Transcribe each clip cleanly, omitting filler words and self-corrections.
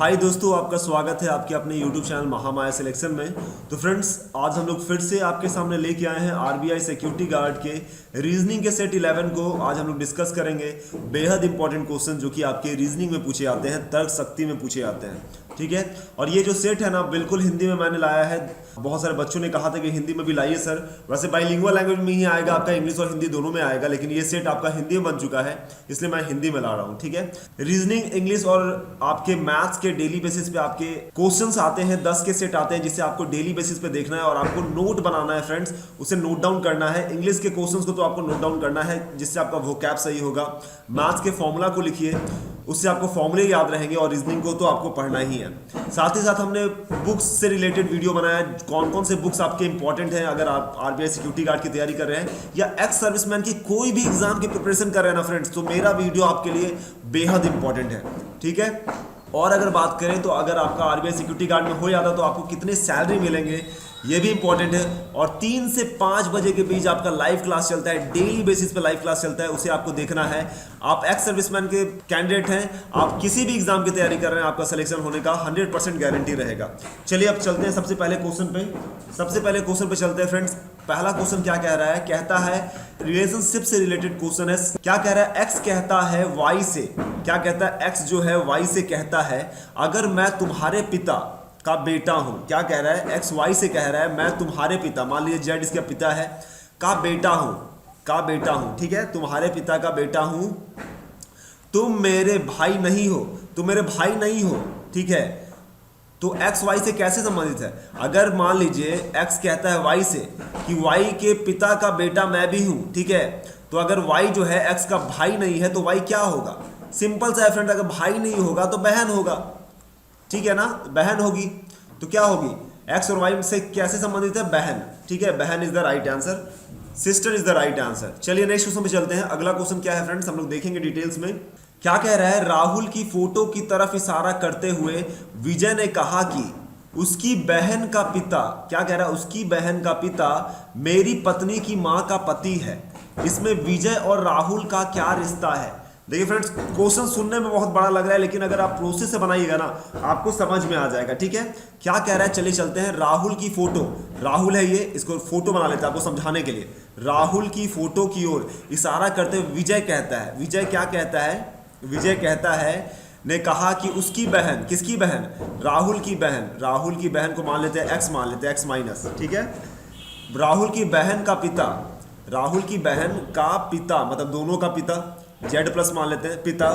हाय दोस्तों, आपका स्वागत है आपके अपने YouTube चैनल महामाया सिलेक्शन में। तो फ्रेंड्स, आज हम लोग फिर से आपके सामने लेके आए हैं आरबीआई सिक्योरिटी गार्ड के रीजनिंग के सेट 11 को। आज हम लोग डिस्कस करेंगे बेहद इंपॉर्टेंट क्वेश्चन जो कि आपके रीजनिंग में पूछे जाते हैं, तर्क शक्ति में पूछे जाते हैं। ठीक है, और ये जो सेट है ना, बिल्कुल हिंदी में मैंने लाया है। बहुत सारे बच्चों ने कहा था कि हिंदी में भी लाइए सर। वैसे बाइलिंगुअल लैंग्वेज में ही आएगा, आपका इंग्लिश और हिंदी दोनों में आएगा, लेकिन ये सेट आपका हिंदी में बन चुका है, इसलिए मैं हिंदी में ला रहा हूँ। ठीक है, रीजनिंग, इंग्लिश और आपके मैथ्स के डेली बेसिस पे आपके क्वेश्चंस आते हैं, 10 के सेट आते हैं, जिसे आपको डेली बेसिस पे देखना है और आपको नोट बनाना है फ्रेंड्स, उसे नोट डाउन करना है। इंग्लिश के क्वेश्चंस को तो आपको नोट डाउन करना है, जिससे आपका वोकैब सही होगा। मैथ्स के फॉर्मूला को लिखिए, उससे आपको फॉर्मूले याद रहेंगे, और रीजनिंग को तो आपको पढ़ना ही है। साथ ही साथ हमने बुक्स से रिलेटेड वीडियो बनाया, कौन कौन से बुक्स आपके इंपॉर्टेंट हैं अगर आप आरबीआई सिक्योरिटी गार्ड की तैयारी कर रहे हैं या एक्स सर्विसमैन की कोई भी एग्जाम की प्रिपरेशन कर रहे हैं ना फ्रेंड्स, तो मेरा वीडियो आपके लिए बेहद इंपॉर्टेंट है। ठीक है, और अगर बात करें तो अगर आपका आरबीआई सिक्योरिटी गार्ड में हो जाता तो आपको कितने सैलरी मिलेंगे, ये भी इंपॉर्टेंट है। और 3 से 5 बजे के बीच आपका लाइव क्लास चलता है, डेली बेसिस पे लाइव क्लास चलता है, उसे आपको देखना है। आप एक्स सर्विसमैन के कैंडिडेट हैं, आप किसी भी एग्जाम की तैयारी कर रहे हैं, आपका सिलेक्शन होने का 100% गारंटी रहेगा। चलिए अब चलते हैं सबसे पहले क्वेश्चन पे। सबसे पहले क्वेश्चन पे चलते हैं फ्रेंड्स। पहला क्वेश्चन क्या कह रहा है? कहता है, रिलेशनशिप से रिलेटेड क्वेश्चन है। क्या कह रहा है? एक्स कहता है वाई से, क्या कहता है? एक्स जो है वाई से कहता है, अगर मैं तुम्हारे पिता का बेटा हूं। क्या कह रहा है? एक्स वाई से कह रहा है, मैं तुम्हारे पिता, मान लीजिए जेड इसका पिता है, का बेटा हूं। ठीक है, तुम्हारे पिता का बेटा हूं, तुम मेरे भाई नहीं हो। ठीक है, तो एक्स वाई से कैसे संबंधित है? अगर मान लीजिए एक्स कहता है वाई से कि वाई के पिता का बेटा मैं भी हूं, ठीक है, तो अगर वाई जो है एक्स का भाई नहीं है तो वाई क्या होगा? सिंपल सा है फ्रेंड, अगर भाई नहीं होगा तो बहन होगा। ठीक है ना, बहन होगी तो क्या होगी? एक्स और वाई से कैसे संबंधित है? बहन। ठीक है, बहन is the right answer, sister is the right answer. चलिए नेक्स्ट क्वेश्चन पे चलते हैं। अगला क्वेश्चन क्या है फ्रेंड्स, हम लोग देखेंगे डिटेल्स में। क्या कह रहा है? राहुल की फोटो की तरफ इशारा करते हुए विजय ने कहा कि उसकी बहन का पिता, क्या कह रहा है? उसकी बहन का पिता मेरी पत्नी की मां का पति है। इसमें विजय और राहुल का क्या रिश्ता है? देखिए फ्रेंड्स, क्वेश्चन सुनने में बहुत बड़ा लग रहा है, लेकिन अगर आप प्रोसेस से बनाइएगा ना, आपको समझ में आ जाएगा। ठीक है, क्या कह रहा है? चलिए चलते हैं। राहुल की फोटो, राहुल है ये, इसको फोटो बना लेते हैं आपको समझाने के लिए। राहुल की फोटो की ओर इशारा करते हुए विजय कहता है, विजय क्या कहता है? विजय कहता है, ने कहा कि उसकी बहन, किसकी बहन? राहुल की बहन। राहुल की बहन को मान लेते हैं एक्स, मान लेते हैं एक्स माइनस। ठीक है, राहुल की बहन का पिता, राहुल की बहन का पिता मतलब दोनों का पिता, जेड प्लस मान लेते हैं, पिता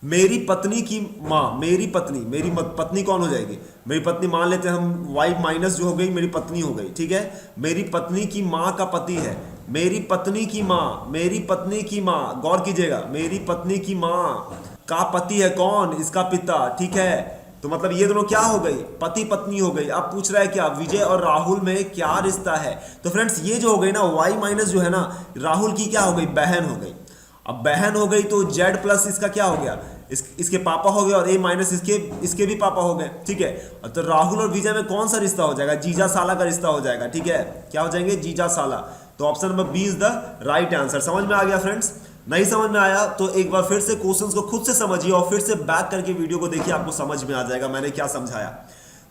मेरी पत्नी की माँ, मेरी पत्नी कौन हो जाएगी? मेरी पत्नी मान लेते हैं हम, वाई माइनस जो हो गई मेरी पत्नी हो गई। ठीक है, मेरी पत्नी की माँ का पति है, मेरी पत्नी की माँ, गौर कीजिएगा, मेरी पत्नी की माँ का पति है कौन? इसका पिता। ठीक है, तो मतलब ये दोनों क्या हो गई? पति पत्नी हो गई। अब पूछ रहा है क्या विजय और राहुल में क्या रिश्ता है? तो फ्रेंड्स ये जो हो गई ना, वाई माइनस जो है ना, राहुल की क्या हो गई? बहन हो गई। अब बहन हो गई तो जेड प्लस इसका क्या हो गया? इसके पापा हो गए, और ए माइनस इसके भी पापा हो गए। ठीक है, तो राहुल और विजय में कौन सा रिश्ता हो जाएगा? जीजा साला का रिश्ता हो जाएगा। ठीक है, क्या हो जाएंगे? जीजा साला। तो option number B is the right answer. समझ में आ गया फ्रेंड्स? नहीं समझ में आया तो एक बार फिर से क्वेश्चंस को खुद से समझिए और फिर से बैक करके वीडियो को देखिए, आपको समझ में आ जाएगा मैंने क्या समझाया।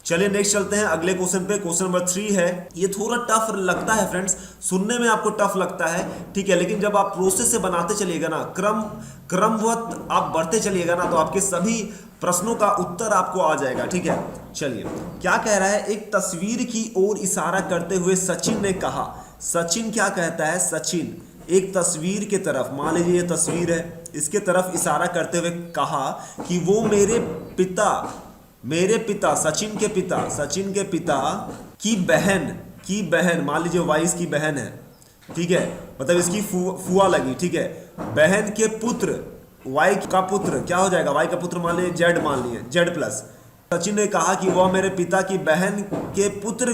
चलिए नेक्स्ट चलते हैं अगले क्वेश्चन पे। क्वेश्चन नंबर 3 है। ये थोड़ा टफ लगता है फ्रेंड्स, सुनने में आपको टफ लगता है, ठीक है, लेकिन जब आप प्रोसेस से बनाते चलिएगा ना, क्रमवत आप बढ़ते चलिएगा ना, तो आपके सभी प्रश्नों का उत्तर आपको आ जाएगा। ठीक है, चलिए क्या कह रहा है? एक तस्वीर की ओर इशारा करते हुए सचिन ने कहा, सचिन क्या कहता है? सचिन एक तस्वीर के तरफ, मान लीजिए ये तस्वीर है, इसके तरफ इशारा करते हुए कहा कि वो मेरे पिता सचिन के पिता की बहन, मान लीजिए वाइस की बहन है। ठीक है, मतलब इसकी फुआ लगी। ठीक है, बहन के पुत्र, वाई का पुत्र क्या हो जाएगा? वाई का पुत्र मान लीजिए जेड, मान लीजिए जेड प्लस। सचिन ने कहा कि वह मेरे पिता की बहन के पुत्र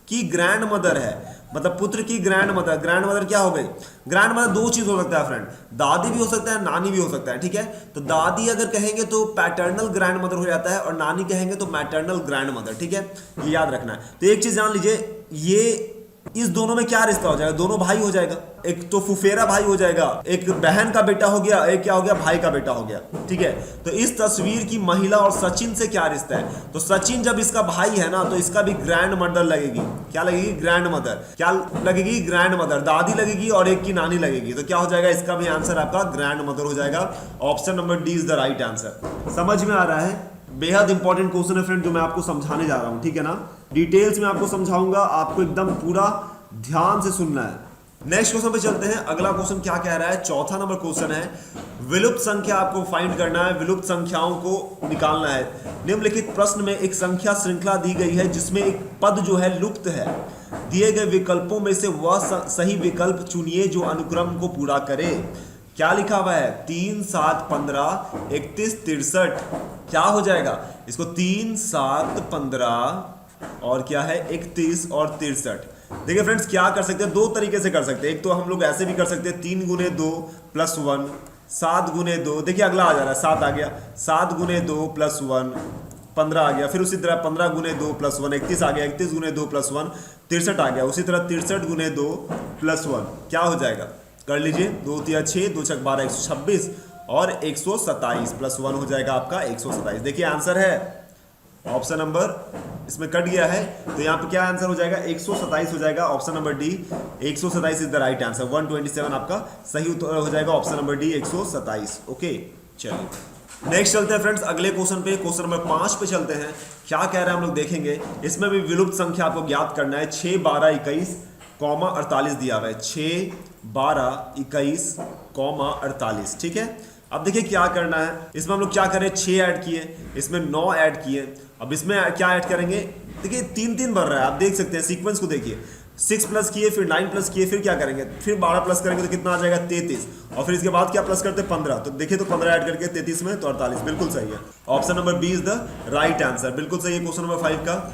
की ग्रैंड मदर है, मतलब पुत्र की ग्रैंड मदर क्या हो गई? ग्रैंड मदर दो चीज हो सकता है फ्रेंड, दादी भी हो सकता है, नानी भी हो सकता है। ठीक है, तो दादी अगर कहेंगे तो पैटर्नल ग्रैंड मदर हो जाता है, और नानी कहेंगे तो मैटर्नल ग्रैंड मदर। ठीक है, ये याद रखना है। तो एक चीज जान लीजिए, ये इस दोनों में क्या रिश्ता हो जाएगा, दोनों भाई हो जाएगा, एक तो फुफेरा भाई हो जाएगा, एक बहन का बेटा हो गया, एक क्या हो गया, भाई का बेटा हो गया। ठीक है, तो इस तस्वीर की महिला और सचिन से क्या रिश्ता है, तो सचिन जब इसका भाई है ना, तो इसका भी ग्रैंड मदर लगेगी। क्या लगेगी, ग्रैंड मदर। क्या लगेगी, ग्रैंड मदर, दादी लगेगी और एक की नानी लगेगी। तो क्या हो जाएगा, इसका भी आंसर आपका ग्रैंड मदर हो जाएगा। Option number D is the right answer. समझ में आ रहा है, बेहद इंपॉर्टेंट क्वेश्चन है फ्रेंड, जो मैं आपको समझाने जा रहा हूं। ठीक है ना, डिटेल्स में आपको समझाऊंगा, आपको एकदम पूरा ध्यान से सुनना है। नेक्स्ट क्वेश्चन पे चलते हैं। अगला क्वेश्चन क्या कह रहा है, चौथा नंबर क्वेश्चन है, विलुप्त संख्या आपको फाइंड करना है, विलुप्त संख्याओं को निकालना है। निम्नलिखित प्रश्न में एक संख्या श्रृंखला दी गई है जिसमें एक पद जो है लुप्त है। दिए गए विकल्पों में से वह सही विकल्प चुनिए जो अनुक्रम को पूरा करे। क्या लिखा हुआ है, 3, 7, 15, 31, 63। क्या हो जाएगा इसको, 3, 7, 15 और क्या है 31 और 63। देखिए फ्रेंड्स, क्या कर सकते हैं, दो तरीके से कर सकते हैं। एक तो हम लोग ऐसे भी कर सकते हैं, 3 गुने 2 प्लस 1, 7 गुने 2। देखिए अगला आ जा रहा है, 7 आ गया, 7 गुने 2 प्लस 1, 15 आ गया। फिर उसी तरह 15 गुने 2 प्लस 1, 31 आ गया, 31 गुने 2 प्लस 1, 63 आ गया। उसी तरह 63 गुने 2 प्लस 1 क्या हो जाएगा, कर लीजिए, 2 3 6, 2 6 12, 126 और 127 प्लस 1 हो जाएगा आपका 127। देखिए आंसर है ऑप्शन नंबर, इसमें कट गया है तो यहाँ पे क्या आंसर हो जाएगा, 127 हो जाएगा। Option number D 127 is the right answer. 127 आपका सही उत्तर हो जाएगा, ऑप्शन नंबर डी 127। ओके, चलिए नेक्स्ट चलते हैं फ्रेंड्स अगले क्वेश्चन पे। क्वेश्चन नंबर 5 पे चलते हैं। क्या कह रहे हैं हम लोग देखेंगे, इसमें भी विलुप्त संख्या आपको ज्ञात करना है। 6, 12, 21, 48 दिया हुआ है, 6, 12, 21, 48। ठीक है, अब देखिए क्या करना है, इसमें हम लोग क्या करें, 6 ऐड किए, इसमें 9 ऐड किए। अब इसमें क्या ऐड करेंगे, देखिए 3 3 बढ़ रहा है, आप देख सकते हैं सीक्वेंस को देखिए। 6 प्लस किए, फिर 9 प्लस किए, फिर क्या करेंगे, फिर 12 प्लस करेंगे तो कितना आ जाएगा, 33। और फिर इसके बाद क्या प्लस करते हैं, 15। तो देखिए तो 15 ऐड करके 33 में तो 48, बिल्कुल सही है। Option number B is the right answer, बिल्कुल सही है क्वेश्चन नंबर 5 का।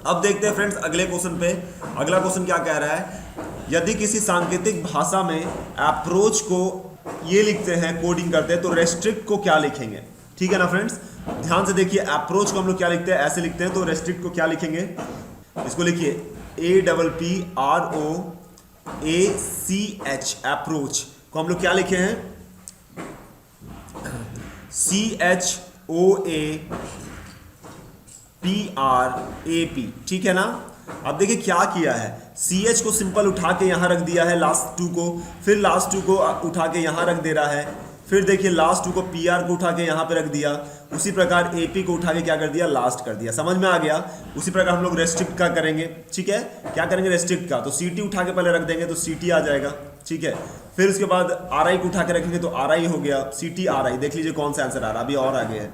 अब देखते हैं फ्रेंड्स अगले क्वेश्चन पे। अगला क्वेश्चन क्या कह रहा है, यदि किसी सांकेतिक भाषा में अप्रोच को ये लिखते हैं, कोडिंग करते हैं, तो रेस्ट्रिक्ट को क्या लिखेंगे। ठीक है ना फ्रेंड्स, ध्यान से देखिए, अप्रोच को हम लोग क्या लिखते हैं, ऐसे लिखते हैं, तो रेस्ट्रिक्ट को क्या लिखेंगे, इसको लिखिए APPROACH। अप्रोच को हम लोग क्या लिखे हैं, CHOAPRAP। ठीक है ना। अब देखिए क्या किया है, CH को सिंपल उठा के यहां रख दिया है, लास्ट 2 को, फिर लास्ट 2 को उठा के यहां रख दे रहा है, फिर देखिए लास्ट 2 को PR को उठा के यहां पे रख दिया, उसी प्रकार AP को उठा के क्या कर दिया, लास्ट कर दिया। समझ में आ गया। उसी प्रकार हम लोग रेस्ट्रिक्ट का करेंगे। ठीक है, क्या करेंगे रेस्ट्रिक्ट का, तो CT उठा के पहले रख देंगे तो CT आ जाएगा। ठीक है, फिर उसके बाद RI को उठा के रखेंगे तो RI हो गया, CT RI। देख लीजिए कौन सा आंसर आ रहा है, अभी और आगे है।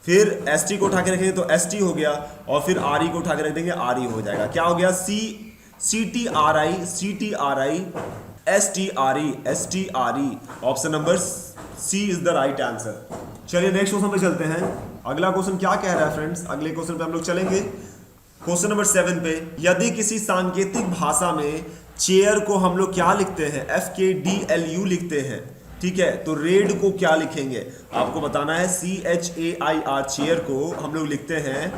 फिर ST को उठा के रखेंगे तो ST हो गया, और फिर RE को उठा के रख देंगे, RE हो जाएगा। क्या हो गया, CT RI, CT RI, ST RE। Option number C is the right answer. चलिए नेक्स्ट क्वेश्चन पे चलते हैं। अगला क्वेश्चन क्या कह रहा है फ्रेंड्स, अगले क्वेश्चन पे हम लोग चलेंगे। क्वेश्चन नंबर 7 पे, यदि किसी सांकेतिक भाषा में चेयर को हम लोग क्या लिखते हैं, FKDLU लिखते हैं। ठीक है, तो रेड को क्या लिखेंगे, आपको बताना है। CHAIR चेयर को हम लोग लिखते हैं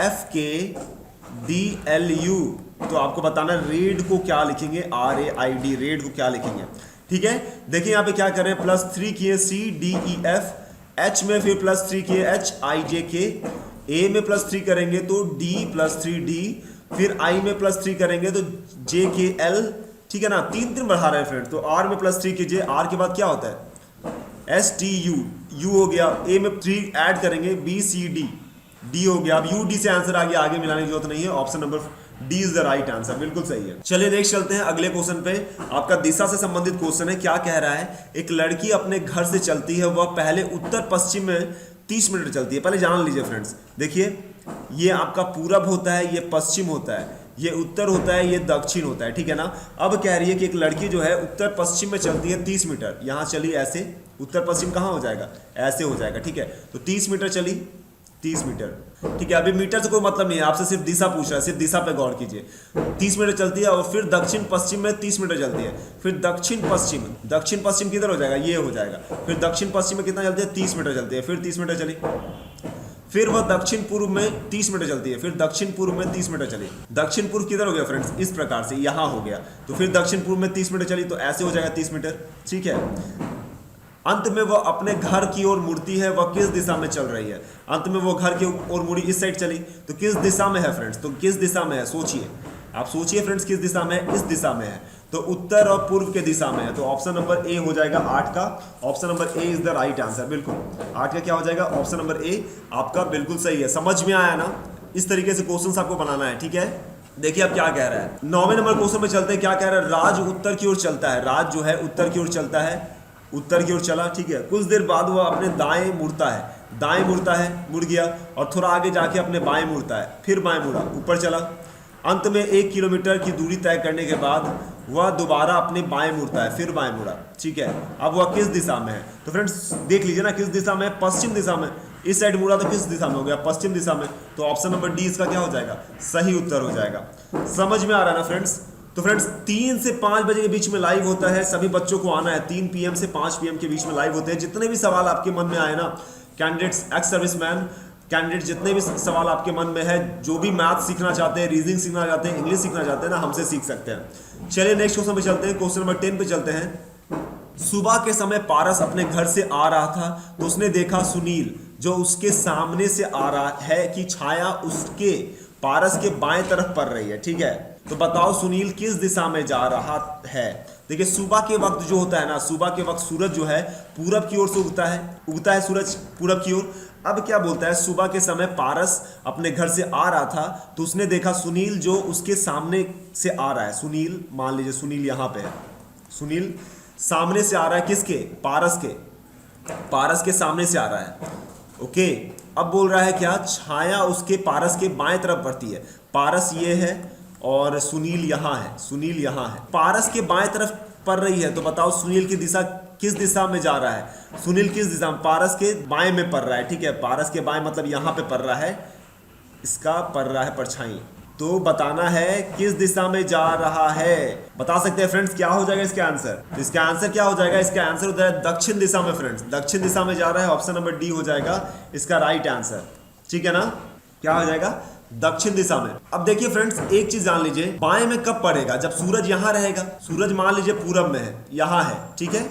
FKDLU, तो आपको बताना है रेड को क्या लिखेंगे, RAID। रेड को क्या लिखेंगे। ठीक है, देखिए यहाँ पे क्या कर रहे हैं, +3 किए CDEF, H में फिर +3 किए HIJK, A में +3 करेंगे तो D +3D, फिर I में +3 करेंगे तो JKL। ठीक है ना, 3 3 बढ़ा रहे हैं फ्रेंड, तो R में +3 कीजिए, R के बाद क्या होता है STU, U हो गया, A में 3 ऐड करेंगे BCD, D हो गया। अब UD से आंसर आ गया, आगे मिलाने की जरूरत नहीं है। Option number D is the right answer, बिल्कुल सही है। चलिए नेक्स्ट चलते हैं अगले क्वेश्चन पे। आपका दिशा से संबंधित क्वेश्चन है। क्या कह रहा है, एक लड़की अपने घर से चलती है, वह पहले उत्तर पश्चिम में 30 मिनट चलती है। पहले जान लीजिए फ्रेंड्स, देखिए ये आपका पूरब होता है, ये पश्चिम होता है, ये उत्तर होता है, ये दक्षिण होता है। ठीक है ना। अब कह रही है कि एक लड़की जो है उत्तर पश्चिम में चलती है 30 मीटर, यहाँ चली ऐसे, उत्तर पश्चिम कहाँ हो जाएगा, ऐसे हो जाएगा। ठीक है, तो 30 मीटर चली, 30 मीटर। ठीक है, अभी मीटर से कोई मतलब नहीं है, आपसे सिर्फ दिशा पूछ रहा है, सिर्फ दिशा पे गौर कीजिए। 30 मीटर चलती है, और फिर दक्षिण पश्चिम में 30 मीटर चलती है, फिर दक्षिण पश्चिम किधर हो जाएगा, ये हो जाएगा। फिर दक्षिण पश्चिम में कितना चलती है, 30 मीटर चलती है, फिर 30 मीटर चली। फिर वह दक्षिण पूर्व में 30 मीटर चलती है, फिर दक्षिण पूर्व में 30 मीटर चली। दक्षिण पूर्व किधर हो गया फ्रेंड्स, इस प्रकार से यहाँ हो गया, तो फिर दक्षिण पूर्व में 30 मीटर चली, तो ऐसे हो जाएगा 30 मीटर, ठीक है। अंत में वह अपने घर की ओर मुड़ती है, वह किस दिशा में चल रही है। अंत में वो घर की ओर मुड़ी, इस साइड चली, तो किस दिशा में है फ्रेंड्स, तो किस दिशा में है, सोचिए, आप सोचिए फ्रेंड्स, किस दिशा में है, इस दिशा में है, तो उत्तर और पूर्व के दिशा में है। तो ऑप्शन नंबर ए हो जाएगा 8 का, option number A is the right answer. बिल्कुल 8 का क्या हो जाएगा, ऑप्शन नंबर ए आपका बिल्कुल सही है। समझ में आया ना, इस तरीके से क्वेश्चन आपको बनाना है, ठीक है। देखिए अब क्या कह रहा है, 9वें नंबर क्वेश्चन में चलते हैं। क्या कह रहा है, राज उत्तर की ओर चलता है, राज जो है उत्तर की ओर चलता है, उत्तर की ओर चला, ठीक है। कुछ देर बाद वह अपने दाएं मुड़ता है, दाएं मुड़ता है, मुड़ गया, और थोड़ा आगे जाके अपने बाएं मुड़ता है, फिर बाएं मुड़ा, ऊपर चला। अंत में 1 किलोमीटर की दूरी तय करने के बाद वह दोबारा अपने बाएं मुड़ता है, फिर बाएं मुड़ा, ठीक है। अब वह किस दिशा में है, तो फ्रेंड्स देख लीजिए ना, किस दिशा में, पश्चिम दिशा में। इस साइड मुड़ा तो किस दिशा में हो गया, पश्चिम दिशा में, तो ऑप्शन नंबर डी इसका क्या हो जाएगा, सही उत्तर हो जाएगा। समझ में आ रहा है ना फ्रेंड्स। तो फ्रेंड्स 3 से 5 बजे के बीच में लाइव होता है, सभी बच्चों को आना है। 3 PM से 5 PM के बीच में लाइव होते हैं। जितने भी सवाल आपके मन में आए ना, कैंडिडेट्स, एक्स सर्विसमैन कैंडिडेट, जितने भी सवाल आपके मन में है, जो भी मैथ सीखना चाहते हैं, रीजनिंग सीखना चाहते हैं, इंग्लिश सीखना चाहते हैं ना, हमसे सीख सकते हैं। चलिए नेक्स्ट क्वेश्चन पे चलते हैं, क्वेश्चन नंबर 10 पे चलते हैं। सुबह के समय पारस अपने घर से आ रहा था, तो उसने देखा सुनील जो उसके सामने से आ रहा है कि छाया उसके पारस के बाएं तरफ पड़ रही है, ठीक है। तो बताओ सुनील किस दिशा में जा रहा है। देखिए सुबह के वक्त जो होता है ना, सुबह के वक्त सूरज जो है पूरब की ओर से उगता है सूरज पूरब की ओर। अब क्या बोलता है, सुबह के समय पारस अपने घर से आ रहा था, तो उसने देखा सुनील जो उसके सामने से आ रहा है। सुनील, मान लीजिए सुनील यहाँ पे है, सुनील सामने से आ रहा है, किसके, पारस के सामने से आ रहा है, ओके। अब बोल रहा है क्या, छाया उसके पारस के बाएं तरफ पड़ती है। पारस ये है और सुनील यहाँ है, सुनील यहाँ है, पारस के बाएं तरफ पड़ रही है। तो बताओ सुनील की दिशा किस दिशा में जा रहा है, सुनील किस दिशा में, पारस के बाएं में पड़ रहा है, ठीक है। पारस के बाएं मतलब यहाँ पे पड़ रहा है, इसका पड़ रहा है परछाई। तो बताना है किस दिशा में जा रहा है। बता सकते हैं फ्रेंड्स, क्या हो जाएगा इसका आंसर, तो इसका आंसर क्या हो जाएगा, इसका आंसर हो जाएगा दक्षिण दिशा में फ्रेंड्स, दक्षिण दिशा में जा रहा है। ऑप्शन नंबर डी हो जाएगा इसका राइट आंसर, ठीक है ना। क्या हो जाएगा, दक्षिण दिशा में। अब देखिए फ्रेंड्स एक चीज जान लीजिए, बाएं में कब पड़ेगा, जब सूरज यहां रहेगा। सूरज मान लीजिए पूरब में है, यहां है, ठीक है,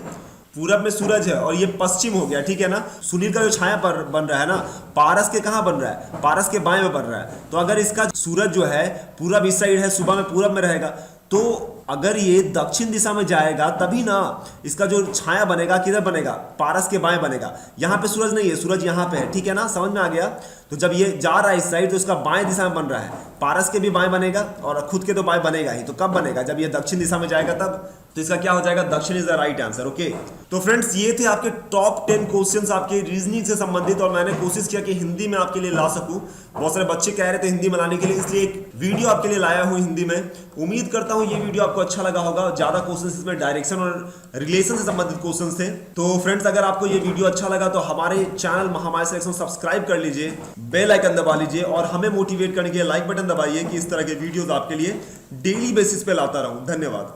पूरब में सूरज है और ये पश्चिम हो गया, ठीक है ना। सुनील का जो छाया पर बन रहा है ना, पारस के कहां बन रहा है, पारस के बाएं में बन रहा है। तो अगर इसका सूरज जो है पूरब इस साइड है, सुबह में पूरब में रहेगा, तो अगर ये दक्षिण दिशा में जाएगा तभी ना इसका जो छाया बनेगा किधर बनेगा, पारस के बाएं बनेगा। यहाँ पे सूरज नहीं है, सूरज यहाँ पे है, ठीक है ना, समझ में आ गया। तो जब ये जा रहा है इस साइड, तो इसका बाएं दिशा में बन रहा है, पारस के भी बाएं बनेगा और खुद के तो बाएं बनेगा ही। तो कब बनेगा, जब ये दक्षिण दिशा में जाएगा तब। तो इसका क्या हो जाएगा, दक्षिण is the right answer, okay. तो फ्रेंड्स ये थे आपके टॉप 10 क्वेश्चंस आपके रीजनिंग से संबंधित, और मैंने कोशिश किया कि हिंदी में आपके लिए ला सकूं। बहुत सारे बच्चे कह रहे थे हिंदी में लाने के लिए, इसलिए एक वीडियो आपके लिए लाया हूं हिंदी में। उम्मीद करता हूं ये वीडियो आपको अच्छा लगा होगा। ज्यादा क्वेश्चंस इसमें डायरेक्शन और रिलेशन से संबंधित क्वेश्चंस थे। तो फ्रेंड्स अगर आपको ये वीडियो अच्छा लगा तो हमारे चैनल महामाया सिलेक्शन सब्सक्राइब कर लीजिए, बेल आइकन दबा लीजिए और हमें मोटिवेट करने के लिए लाइक बटन दबाइए कि इस तरह के वीडियोस आपके लिए डेली बेसिस पे लाता रहूं। धन्यवाद।